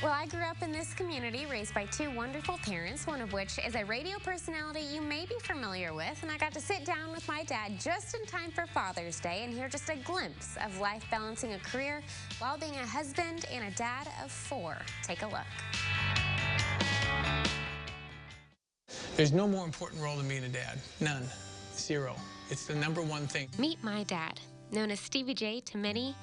Well, I grew up in this community, raised by two wonderful parents, one of which is a radio personality you may be familiar with, and I got to sit down with my dad just in time for Father's Day and hear just a glimpse of life balancing a career while being a husband and a dad of 4. Take a look. There's no more important role than being a dad. None. Zero. It's the #1 thing. Meet my dad. Known as Stevie Jay to many,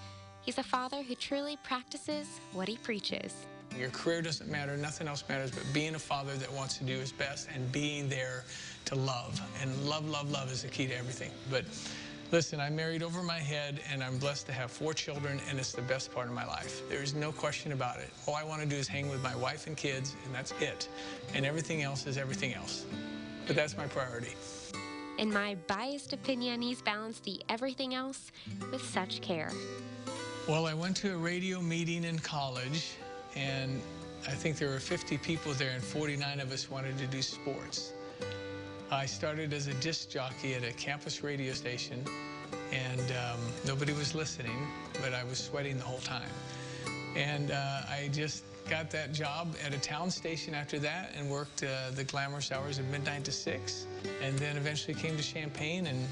he's a father who truly practices what he preaches. Your career doesn't matter, nothing else matters, but being a father that wants to do his best and being there to love. And love, love, love is the key to everything. But listen, I'm married over my head, and I'm blessed to have 4 children, and it's the best part of my life. There's no question about it. All I want to do is hang with my wife and kids, and that's it. And everything else is everything else. But that's my priority. In my biased opinion, he's balanced the everything else with such care. Well, I went to a radio meeting in college, and I think there were 50 people there, and 49 of us wanted to do sports. I started as a disc jockey at a campus radio station, and nobody was listening, but I was sweating the whole time. And I just got that job at a town station after that and worked the glamorous hours of midnight to 6. And then eventually came to Champaign, and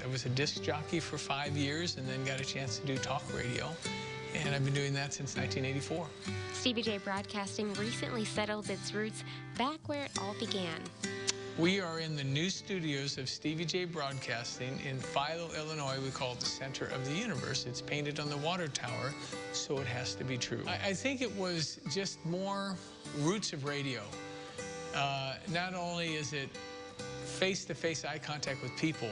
I was a disc jockey for 5 years, and then got a chance to do talk radio. And I've been doing that since 1984. Stevie Jay Broadcasting recently settled its roots back where it all began. We are in the new studios of Stevie Jay Broadcasting in Philo, Illinois. We call it the center of the universe. It's painted on the water tower, so it has to be true. I think it was just more roots of radio. Not only is it face-to-face eye contact with people,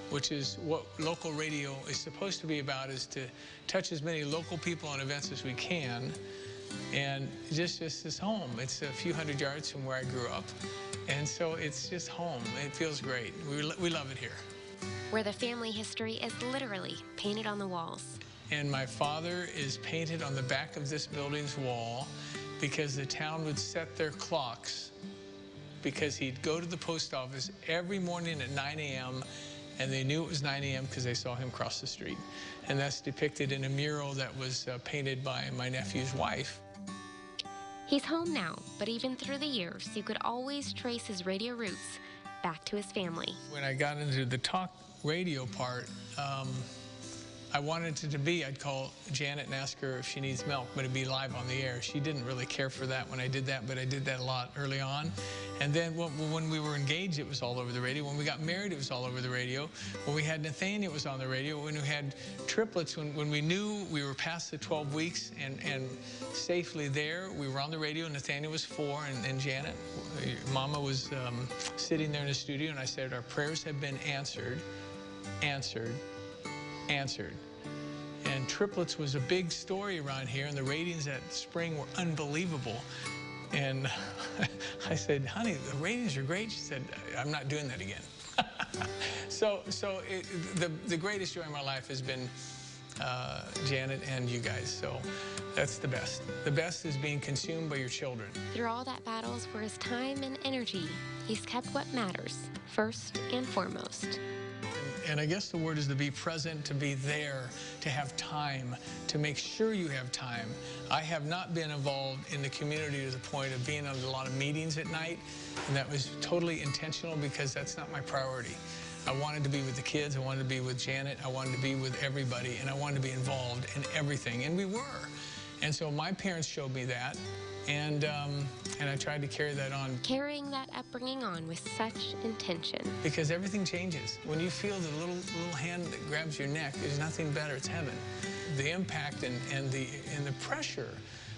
which is what local radio is supposed to be about, is to touch as many local people and events as we can. And just this home. It's a few hundred yards from where I grew up. And so it's just home. It feels great. We love it here. Where the family history is literally painted on the walls. And my father is painted on the back of this building's wall because the town would set their clocks, because he'd go to the post office every morning at 9 a.m. and they knew it was 9 a.m. because they saw him cross the street. And that's depicted in a mural that was painted by my nephew's wife. He's home now, but even through the years, you could always trace his radio roots back to his family. When I got into the talk radio part, I wanted it to be, I'd call Janet and ask her if she needs milk, but it'd be live on the air. She didn't really care for that when I did that, but I did that a lot early on. And then when we were engaged, it was all over the radio. When we got married, it was all over the radio. When we had Nathaniel, it was on the radio. When we had triplets, when we knew we were past the 12 weeks and safely there, we were on the radio. Nathaniel was 4, and Janet, Mama, was sitting there in the studio, and I said, our prayers have been answered, answered, answered. And triplets was a big story around here, and the ratings that spring were unbelievable. And I said, honey, the ratings are great. She said, I'm not doing that again. The greatest joy in my life has been Janet and you guys. So that's the best. The best is being consumed by your children. Through all that battles for his time and energy, he's kept what matters first and foremost. And I guess the word is to be present, to be there, to have time, to make sure you have time. I have not been involved in the community to the point of being on a lot of meetings at night, and that was totally intentional because that's not my priority. I wanted to be with the kids, I wanted to be with Janet, I wanted to be with everybody, and I wanted to be involved in everything, and we were. And so my parents showed me that, and I tried to carry that on. Carrying that upbringing on with such intention. Because everything changes. When you feel the little hand that grabs your neck, there's nothing better, it's heaven. The impact and the pressure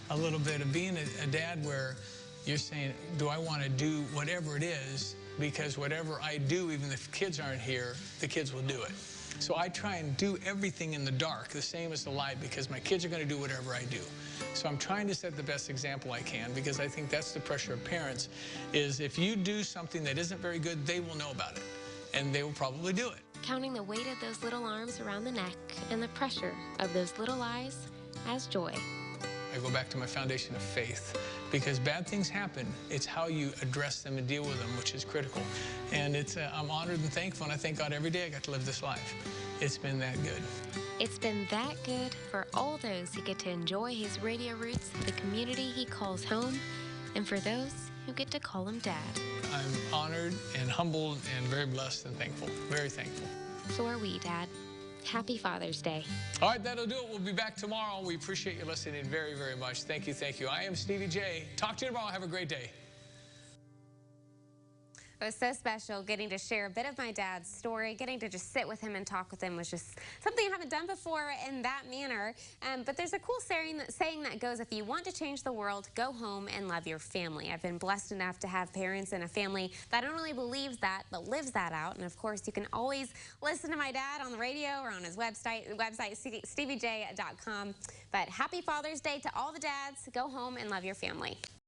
a little bit of being a dad where you're saying, do I want to do whatever it is? Because whatever I do, even if kids aren't here, the kids will do it. So I try and do everything in the dark, the same as the light, because my kids are going to do whatever I do. So I'm trying to set the best example I can, because I think that's the pressure of parents, is if you do something that isn't very good, they will know about it, and they will probably do it. Counting the weight of those little arms around the neck and the pressure of those little eyes as joy. I go back to my foundation of faith, because bad things happen. It's how you address them and deal with them, which is critical. And I'm honored and thankful, and I thank God every day I got to live this life. It's been that good. It's been that good for all those who get to enjoy his radio roots, the community he calls home, and for those who get to call him Dad. I'm honored and humbled and very blessed and thankful. Very thankful. So are we, Dad. Happy Father's Day. All right, that'll do it. We'll be back tomorrow. We appreciate you listening very, very much. Thank you, thank you. I am Stevie Jay. Talk to you tomorrow. Have a great day. It was so special getting to share a bit of my dad's story. Getting to just sit with him and talk with him was just something I haven't done before in that manner. But there's a cool saying that goes, if you want to change the world, go home and love your family. I've been blessed enough to have parents and a family that not only believes that, but lives that out. And of course, you can always listen to my dad on the radio or on his website steviej.com. But happy Father's Day to all the dads. Go home and love your family.